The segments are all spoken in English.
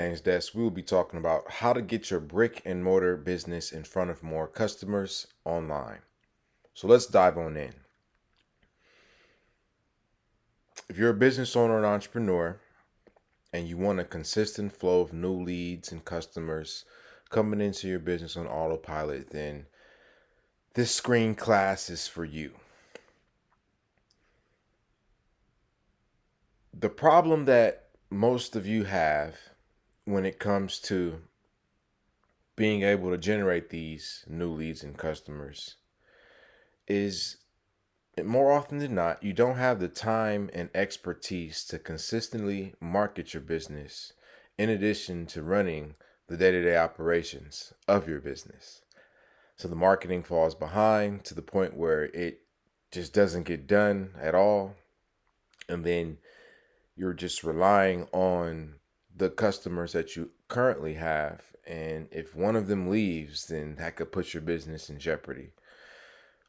Dane's Desk, we will be talking about how to get your brick and mortar business in front of more customers online. So let's dive on in. If you're a business owner and entrepreneur and you want a consistent flow of new leads and customers coming into your business on autopilot, then this screen class is for you. The problem that most of you have when it comes to being able to generate these new leads and customers is more often than not, you don't have the time and expertise to consistently market your business in addition to running the day to day operations of your business. So the marketing falls behind to the point where it just doesn't get done at all. And then you're just relying on the customers that you currently have. And if one of them leaves, then that could put your business in jeopardy.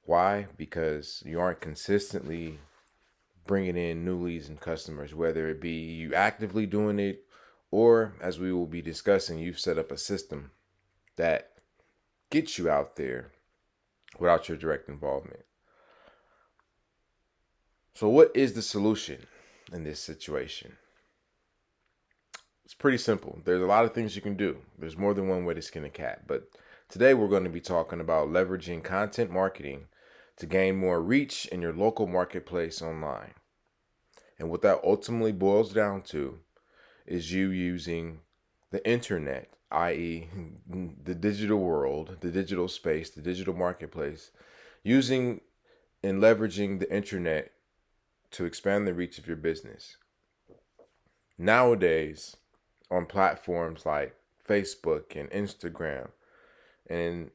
Why? Because you aren't consistently bringing in new leads and customers, whether it be you actively doing it or, as we will be discussing, you've set up a system that gets you out there without your direct involvement. So, what is the solution in this situation? It's pretty simple. There's a lot of things you can do. There's more than one way to skin a cat. But today we're going to be talking about leveraging content marketing to gain more reach in your local marketplace online. And what that ultimately boils down to is you using the internet, i.e., the digital world, the digital space, the digital marketplace, using and leveraging the internet to expand the reach of your business. Nowadays, on platforms like Facebook and Instagram, and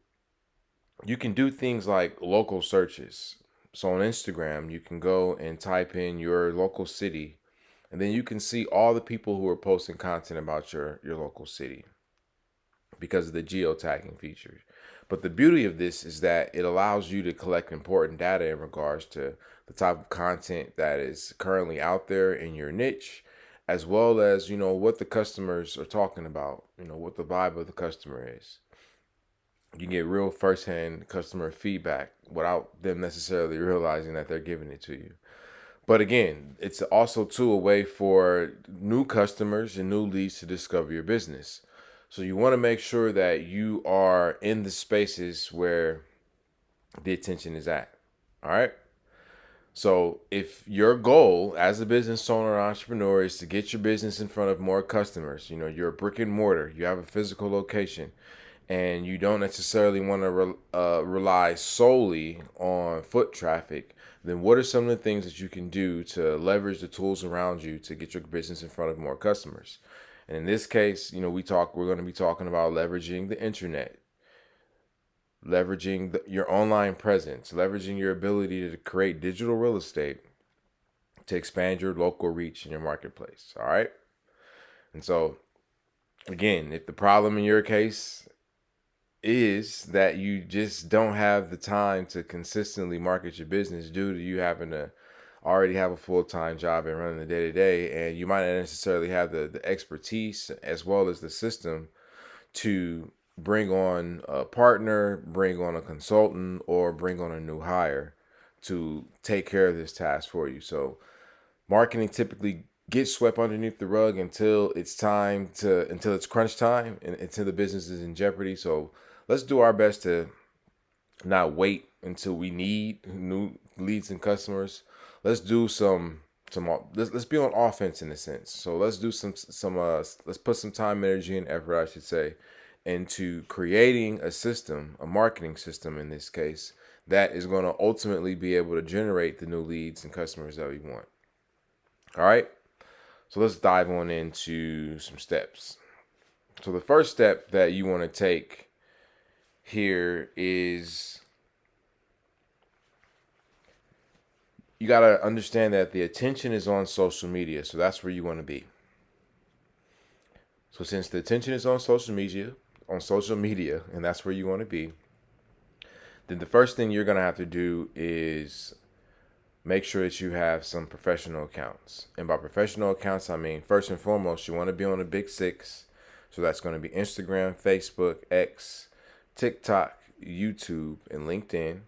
you can do things like local searches. So on Instagram, you can go and type in your local city, and then you can see all the people who are posting content about your local city because of the geotagging features. But the beauty of this is that it allows you to collect important data in regards to the type of content that is currently out there in your niche, as well as, what the customers are talking about, what the vibe of the customer is. You can get real firsthand customer feedback without them necessarily realizing that they're giving it to you. But again, it's also too a way for new customers and new leads to discover your business. So you want to make sure that you are in the spaces where the attention is at. All right. So if your goal as a business owner or entrepreneur is to get your business in front of more customers, you're a brick and mortar, you have a physical location, and you don't necessarily want to rely solely on foot traffic, then what are some of the things that you can do to leverage the tools around you to get your business in front of more customers? And in this case, we're going to be talking about leveraging the internet, leveraging your online presence, leveraging your ability to create digital real estate to expand your local reach in your marketplace. All right. And so, again, if the problem in your case is that you just don't have the time to consistently market your business due to you having to already have a full-time job and running the day-to-day, and you might not necessarily have the expertise as well as the system to bring on a partner, bring on a consultant, or bring on a new hire to take care of this task for you. So marketing typically gets swept underneath the rug until it's crunch time and until the business is in jeopardy. So let's do our best to not wait until we need new leads and customers. Let's do let's be on offense in a sense. So let's do let's put some time, energy, and effort, I should say, into creating a system, a marketing system in this case, that is going to ultimately be able to generate the new leads and customers that we want. All right. So let's dive on into some steps. So the first step that you want to take here is you got to understand that the attention is on social media. So that's where you want to be. So since the attention is on social media, and that's where you want to be, then the first thing you're going to have to do is make sure that you have some professional accounts. And by professional accounts, I mean, first and foremost, you want to be on the big six. So that's going to be Instagram, Facebook, X, TikTok, YouTube, and LinkedIn.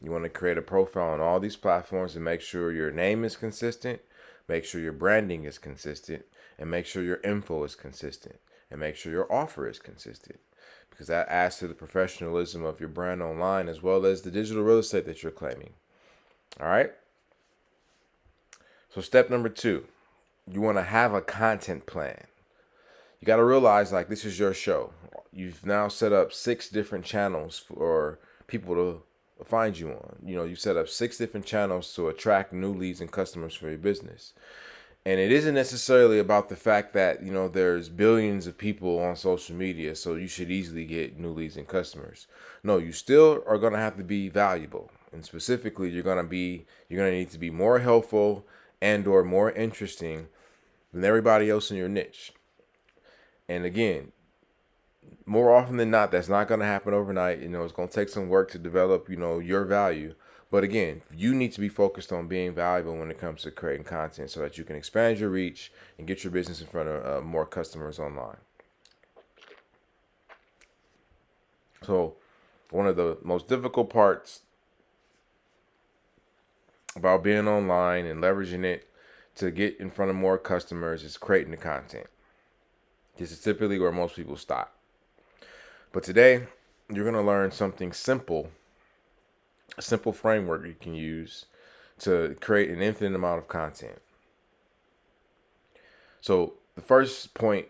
You want to create a profile on all these platforms and make sure your name is consistent, make sure your branding is consistent, and make sure your info is consistent, and make sure your offer is consistent, because that adds to the professionalism of your brand online as well as the digital real estate that you're claiming. All right. So step number 2, you want to have a content plan. You got to realize, like, this is your show. You've now set up 6 different channels for people to find you on. You set up 6 different channels to attract new leads and customers for your business. And it isn't necessarily about the fact that, there's billions of people on social media, so you should easily get new leads and customers. No, you still are going to have to be valuable. And specifically, you're going to need to be more helpful and or more interesting than everybody else in your niche. And again, more often than not, that's not going to happen overnight. It's going to take some work to develop, your value. But again, you need to be focused on being valuable when it comes to creating content so that you can expand your reach and get your business in front of more customers online. So one of the most difficult parts about being online and leveraging it to get in front of more customers is creating the content. This is typically where most people stop. But today, you're going to learn something simple, a simple framework you can use to create an infinite amount of content. So the first point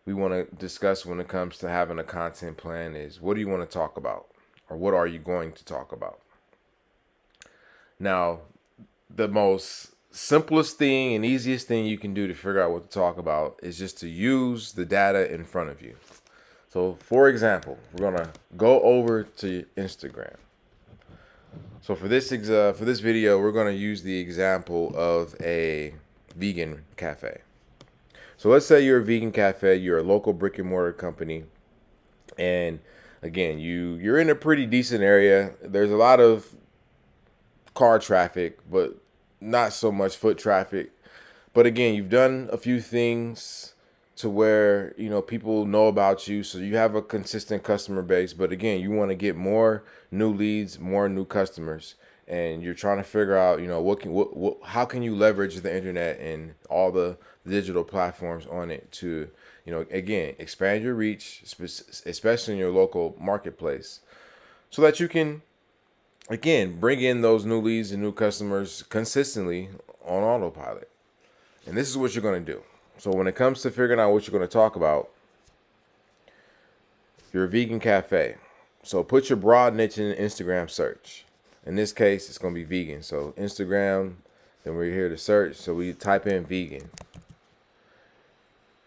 we want to discuss when it comes to having a content plan is, what do you want to talk about? Or what are you going to talk about? Now, the most simplest thing and easiest thing you can do to figure out what to talk about is just to use the data in front of you. So, for example, we're gonna go over to Instagram. So for this video, we're gonna use the example of a vegan cafe. So let's say you're a vegan cafe, you're a local brick and mortar company, and again, you're in a pretty decent area. There's a lot of car traffic, but not so much foot traffic. But again, you've done a few things to where, people know about you. So you have a consistent customer base. But again, you want to get more new leads, more new customers. And you're trying to figure out, how can you leverage the internet and all the digital platforms on it to, again, expand your reach, especially in your local marketplace, so that you can, again, bring in those new leads and new customers consistently on autopilot. And this is what you're going to do. So when it comes to figuring out what you're going to talk about, you're a vegan cafe. So put your broad niche in Instagram search. In this case, it's going to be vegan. So Instagram, then we're here to search. So we type in vegan.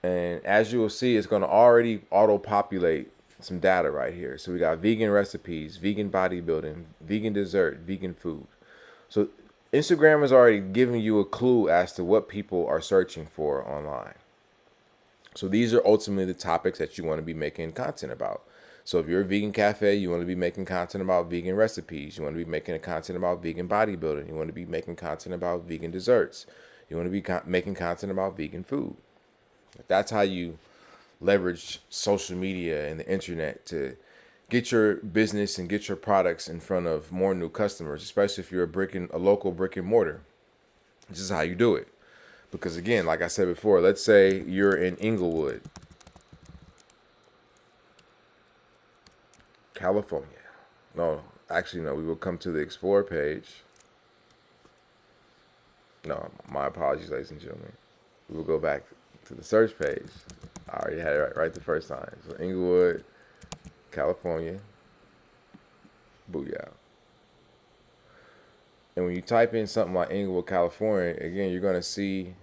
And as you will see, it's going to already auto-populate some data right here. So we got vegan recipes, vegan bodybuilding, vegan dessert, vegan food. So Instagram is already giving you a clue as to what people are searching for online. So these are ultimately the topics that you want to be making content about. So if you're a vegan cafe, you want to be making content about vegan recipes. You want to be making content about vegan bodybuilding. You want to be making content about vegan desserts. You want to be making content about vegan food. That's how you leverage social media and the internet to get your business and get your products in front of more new customers, especially if you're a local brick and mortar. This is how you do it. Because again, like I said before, let's say you're in Inglewood, California. No, actually, no, we will come to the Explore page. No, my apologies, ladies and gentlemen. We will go back to the search page. I already had it right the first time. So Inglewood, California. Booyah. And when you type in something like Inglewood, California, again, you're going to see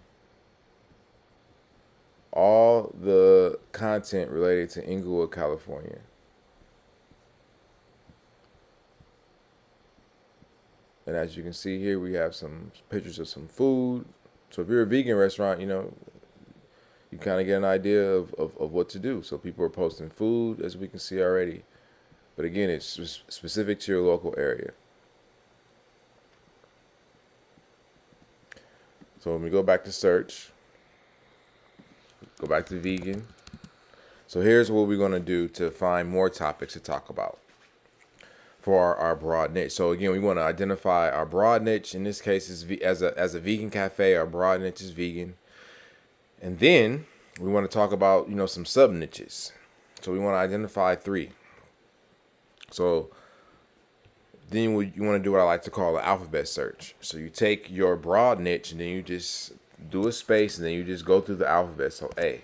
all the content related to Inglewood, California. And as you can see here, we have some pictures of some food. So if you're a vegan restaurant, you kind of get an idea of what to do. So people are posting food, as we can see already. But again, it's specific to your local area. So when we go back to search, go back to vegan. So here's what we're going to do to find more topics to talk about for our broad niche. So again, we want to identify our broad niche. In this case, is as a vegan cafe, our broad niche is vegan. And then we want to talk about, some sub niches. So we want to identify 3. So then you want to do what I like to call an alphabet search. So you take your broad niche and then you just do a space and then you just go through the alphabet. So A.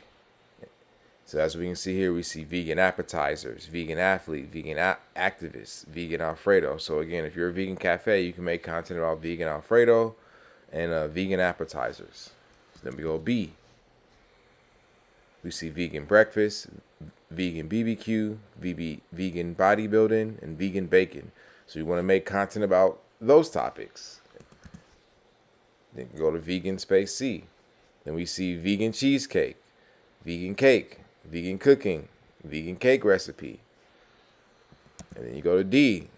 So as we can see here, we see vegan appetizers, vegan athlete, vegan activist, vegan Alfredo. So again, if you're a vegan cafe, you can make content about vegan Alfredo and vegan appetizers. So then we go B. We see vegan breakfast, vegan BBQ, vegan bodybuilding, and vegan bacon. So you want to make content about those topics. Then go to vegan space C. Then we see vegan cheesecake, vegan cake, vegan cooking, vegan cake recipe. And then you go to D,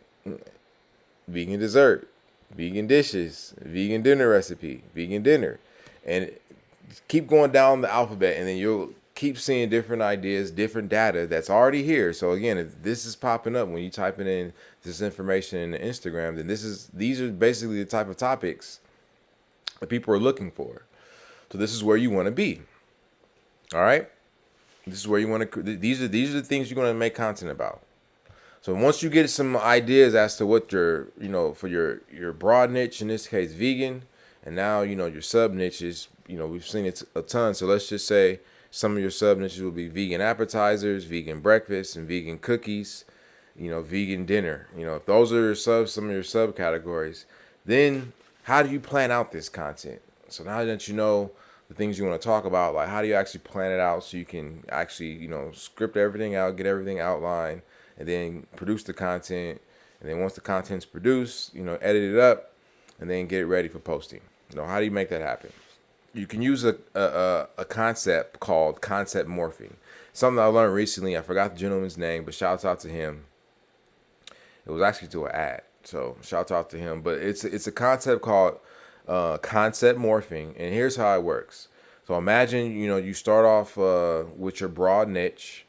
vegan dessert, vegan dishes, vegan dinner recipe, vegan dinner. And keep going down the alphabet, and then you'll keep seeing different ideas, different data that's already here. So again, if this is popping up when you typing in this information in Instagram, then these are basically the type of topics that people are looking for. So this is where you want to be. All right? This is where you want to. These are the things you're going to make content about. So once you get some ideas as to what your, for your broad niche, in this case vegan, and now your sub niches, we've seen it a ton. So let's just say some of your sub niches will be vegan appetizers, vegan breakfast, and vegan cookies. Vegan dinner. If those are some of your subcategories, then how do you plan out this content? So now that you know the things you want to talk about, like how do you actually plan it out so you can actually, script everything out, get everything outlined, and then produce the content. And then once the content's produced, edit it up and then get it ready for posting. How do you make that happen? You can use a concept called concept morphing. Something I learned recently. I forgot the gentleman's name, but shouts out to him. It was actually to an ad, so shouts out to him. But it's a concept called concept morphing, and here's how it works. So imagine you start off with your broad niche,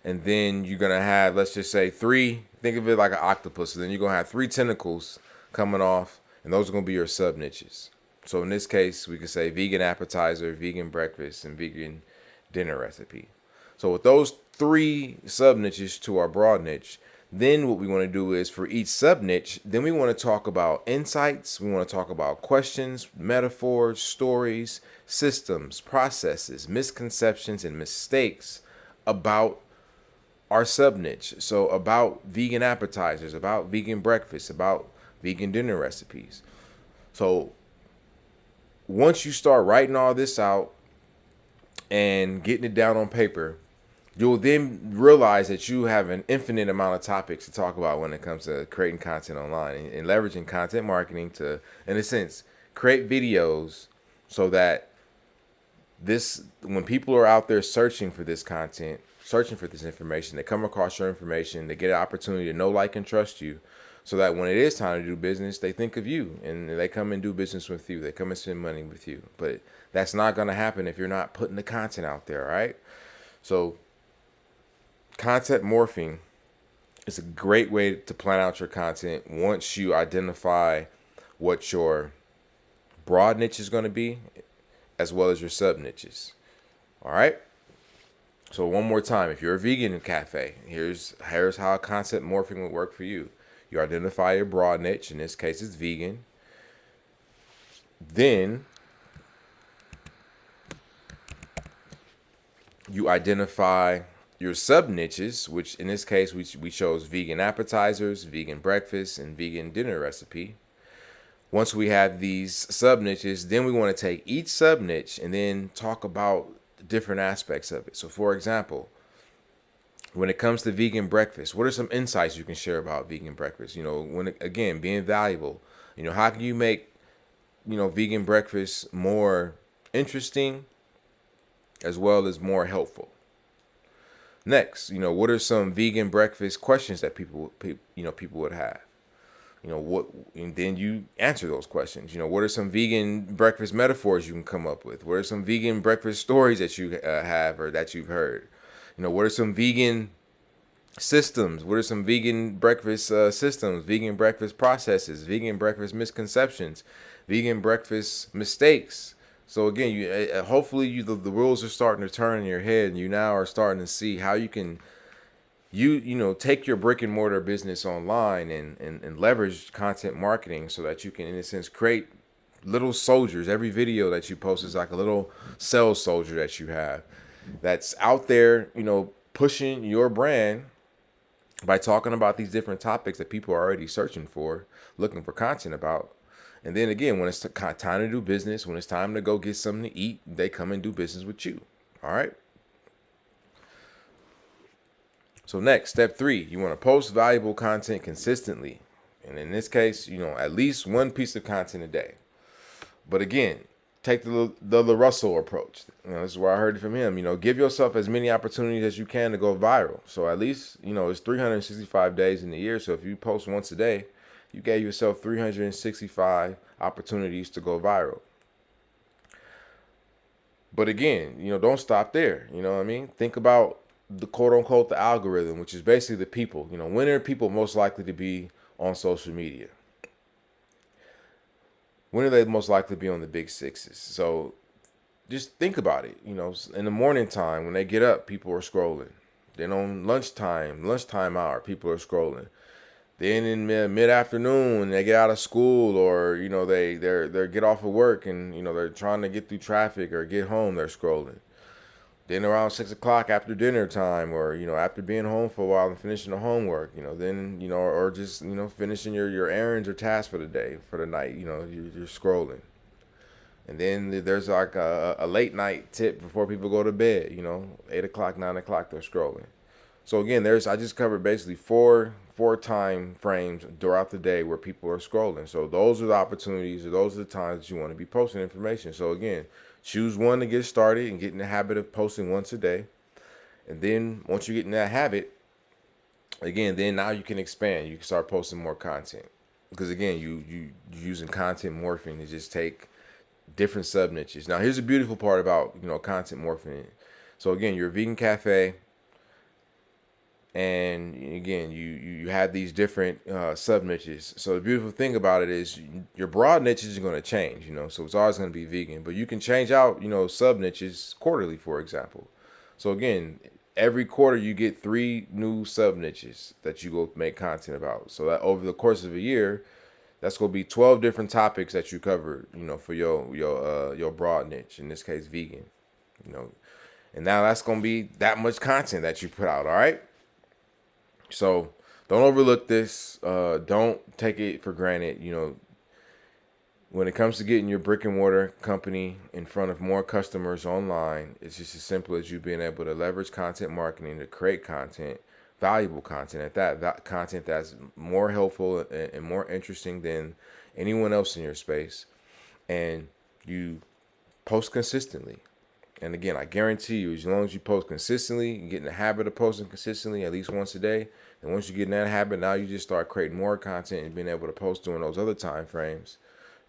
and then you're gonna have, let's just say 3. Think of it like an octopus. So then you're gonna have 3 tentacles coming off, and those are gonna be your sub niches. So in this case, we could say vegan appetizer, vegan breakfast, and vegan dinner recipe. So with those 3 sub niches to our broad niche, then what we want to do is for each sub niche, then we want to talk about insights. We want to talk about questions, metaphors, stories, systems, processes, misconceptions, and mistakes about our sub niche. So about vegan appetizers, about vegan breakfast, about vegan dinner recipes. So once you start writing all this out and getting it down on paper, you'll then realize that you have an infinite amount of topics to talk about when it comes to creating content online and leveraging content marketing to, in a sense, create videos so that when people are out there searching for this content, searching for this information, they come across your information, they get an opportunity to know, like, and trust you, so that when it is time to do business, they think of you and they come and do business with you. They come and spend money with you. But that's not going to happen if you're not putting the content out there, right? So concept morphing is a great way to plan out your content once you identify what your broad niche is going to be, as well as your sub niches. All right. So one more time, if you're a vegan cafe, here's how concept morphing would work for you. You identify your broad niche. In this case, it's vegan. Then you identify your sub niches, which in this case, we chose vegan appetizers, vegan breakfast, and vegan dinner recipe. Once we have these sub niches, then we want to take each sub niche and then talk about the different aspects of it. So for example, when it comes to vegan breakfast, what are some insights you can share about vegan breakfast? Again, being valuable, how can you make, vegan breakfast more interesting as well as more helpful? Next, what are some vegan breakfast questions that people would have? and then you answer those questions. What are some vegan breakfast metaphors you can come up with? What are some vegan breakfast stories that you have or that you've heard? What are some vegan systems? What are some vegan breakfast systems, vegan breakfast processes, vegan breakfast misconceptions, vegan breakfast mistakes? So again, hopefully the rules are starting to turn in your head, and you now are starting to see how you can take your brick and mortar business online and leverage content marketing so that you can, in a sense, create little soldiers. Every video that you post is like a little sales soldier that you have that's out there, pushing your brand by talking about these different topics that people are already searching for, looking for content about. And then again, when it's time to do business, when it's time to go get something to eat, they come and do business with you. All right. So next, step 3, you want to post valuable content consistently. And in this case, at least one piece of content a day. But again, take the Russell approach. This is where I heard it from him. Give yourself as many opportunities as you can to go viral. So at least, it's 365 days in the year. So if you post once a day, you gave yourself 365 opportunities to go viral. But again, don't stop there. You know what I mean? Think about the quote unquote the algorithm, which is basically the people. When are people most likely to be on social media? When are they most likely to be on the big sixes? So just think about it. In the morning time when they get up, people are scrolling. Then on lunchtime hour, people are scrolling. Then in mid afternoon, when they get out of school, or they get off of work and they're trying to get through traffic or get home, they're scrolling. Then around 6 o'clock after dinner time, or after being home for a while and finishing the homework, then or just finishing your errands or tasks for the day, for the night, you're scrolling. And then there's like a late night tip before people go to bed, 8 o'clock, 9 o'clock, they're scrolling. So again, I just covered basically four time frames throughout the day where people are scrolling. So those are the opportunities, or those are the times that you want to be posting information. So again, choose one to get started and get in the habit of posting once a day. And then once you get in that habit, again, then now you can expand. You can start posting more content. Because again, you using content morphing to just take different sub niches. Now here's the beautiful part about content morphing. So again, you're a vegan cafe, and again, you have these different sub niches. So the beautiful thing about it is your broad niches are going to change, so it's always going to be vegan, but you can change out, sub niches quarterly, for example. So again, every quarter you get 3 new sub niches that you go make content about. So that over the course of a year, that's going to be 12 different topics that you cover, for your broad niche, in this case, vegan, and now that's going to be that much content that you put out. All right. So don't overlook this. Don't take it for granted. When it comes to getting your brick and mortar company in front of more customers online, it's just as simple as you being able to leverage content marketing to create content, valuable content at that content that's more helpful and more interesting than anyone else in your space. And you post consistently. And again, I guarantee you, as long as you post consistently, you get in the habit of posting consistently at least once a day. And once you get in that habit, now you just start creating more content and being able to post during those other time frames.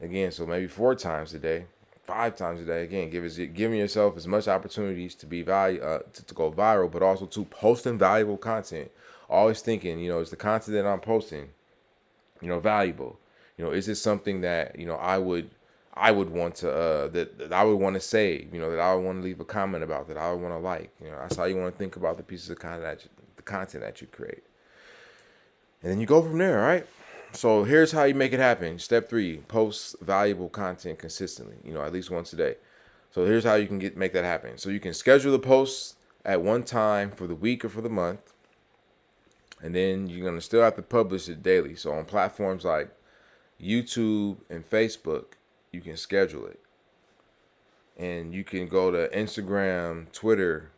Again, so maybe 4 times a day, 5 times a day. Again, giving yourself as much opportunities to be to go viral, but also to posting valuable content. Always thinking, is the content that I'm posting, valuable? Is it something that I would want to that I would want to save, that I would want to leave a comment about, that I would want to like. That's how you want to think about the pieces of content that you create. And then you go from there, all right? So here's how you make it happen. Step 3, post valuable content consistently, at least once a day. So here's how you can make that happen. So you can schedule the posts at one time for the week or for the month. And then you're going to still have to publish it daily. So on platforms like YouTube and Facebook, you can schedule it. And you can go to Instagram, Twitter,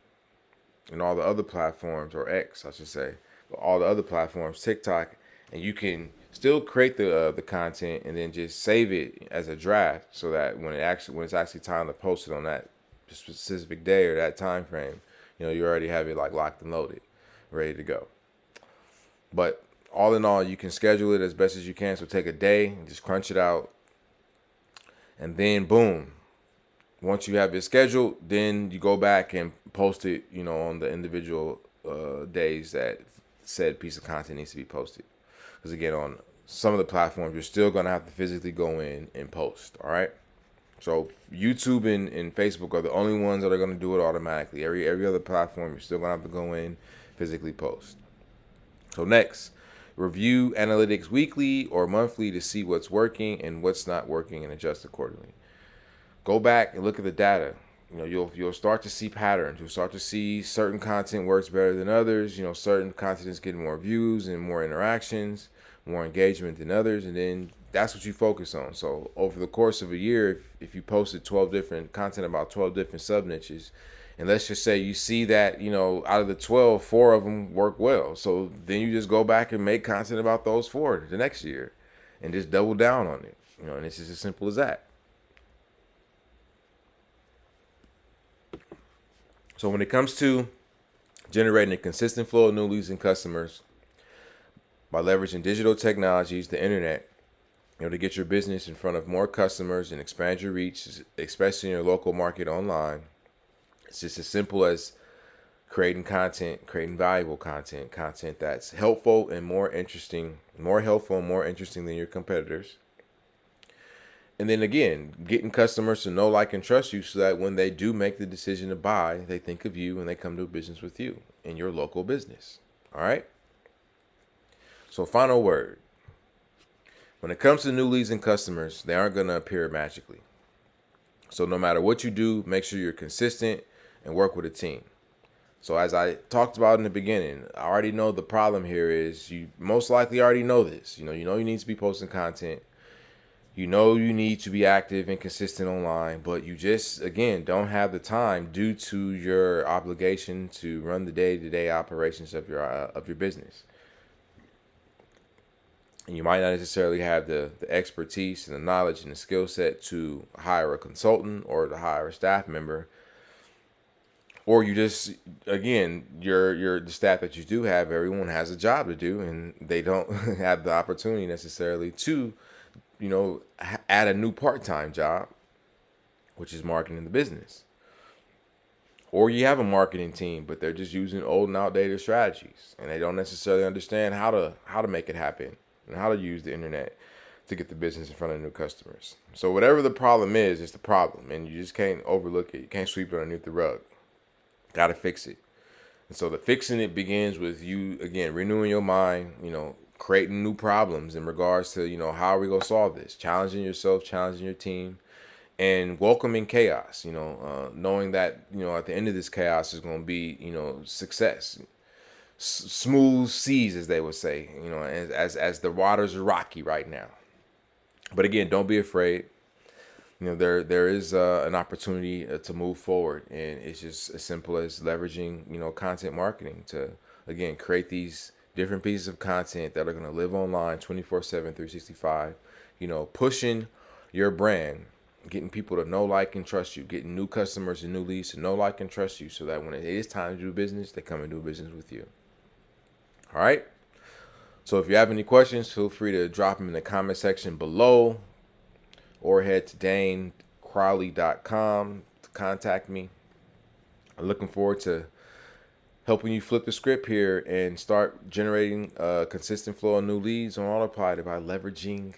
and all the other platforms, or X, I should say, all the other platforms, TikTok, and you can still create the content and then just save it as a draft, so that when it's actually time to post it on that specific day or that time frame, you already have it like locked and loaded, ready to go. But all in all, you can schedule it as best as you can. So take a day and just crunch it out. And then boom. Once you have it scheduled, then you go back and post it, on the individual days that said piece of content needs to be posted. Because again, on some of the platforms, you're still going to have to physically go in and post. All right. So YouTube and Facebook are the only ones that are going to do it automatically. Every other platform, you're still going to have to go in, physically post. So next, review analytics weekly or monthly to see what's working and what's not working and adjust accordingly. Go back and look at the data. You'll start to see patterns. You'll start to see certain content works better than others. Certain content is getting more views and more interactions, more engagement than others, and then that's what you focus on. So over the course of a year, if you posted 12 different content about 12 different sub niches, and let's just say you see that, out of the 12, 4 of them work well. So then you just go back and make content about those 4 the next year and just double down on it. And it's just as simple as that. So when it comes to generating a consistent flow of new leads and customers by leveraging digital technologies, the internet, to get your business in front of more customers and expand your reach, especially in your local market online, it's just as simple as creating content, creating valuable content that's helpful and more helpful and more interesting than your competitors. And then again, getting customers to know, like, and trust you so that when they do make the decision to buy, they think of you and they come to business with you in your local business. All right? So final word. When it comes to new leads and customers, they aren't going to appear magically. So no matter what you do, make sure you're consistent and work with a team. So as I talked about in the beginning, I already know the problem here is you most likely already know this. You need to be posting content. You need to be active and consistent online, but you just, again, don't have the time due to your obligation to run the day-to-day operations of your business. And you might not necessarily have the expertise and the knowledge and the skill set to hire a consultant or to hire a staff member. Or you just, again, the staff that you do have, everyone has a job to do and they don't have the opportunity necessarily to, add a new part-time job, which is marketing the business. Or you have a marketing team, but they're just using old and outdated strategies and they don't necessarily understand how to make it happen and how to use the internet to get the business in front of new customers. So whatever the problem is, it's the problem and you just can't overlook it. You can't sweep it underneath the rug. Got to fix it. And so the fixing it begins with you, again, renewing your mind, creating new problems in regards to, how are we going to solve this? Challenging yourself, challenging your team, and welcoming chaos, knowing that, at the end of this chaos is going to be, success. Smooth seas, as they would say, as the waters are rocky right now. But again, don't be afraid. There is an opportunity to move forward, and it's just as simple as leveraging, content marketing to, again, create these different pieces of content that are going to live online 24/7, 365, pushing your brand, getting people to know, like, and trust you, getting new customers and new leads to know, like, and trust you so that when it is time to do business, they come and do business with you. All right. So if you have any questions, feel free to drop them in the comment section below or head to DhaneCrowley.com to contact me. I'm looking forward to helping you flip the script here and start generating a consistent flow of new leads on autopilot by leveraging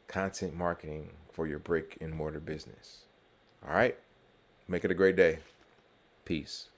content marketing for your brick and mortar business. All right. Make it a great day. Peace.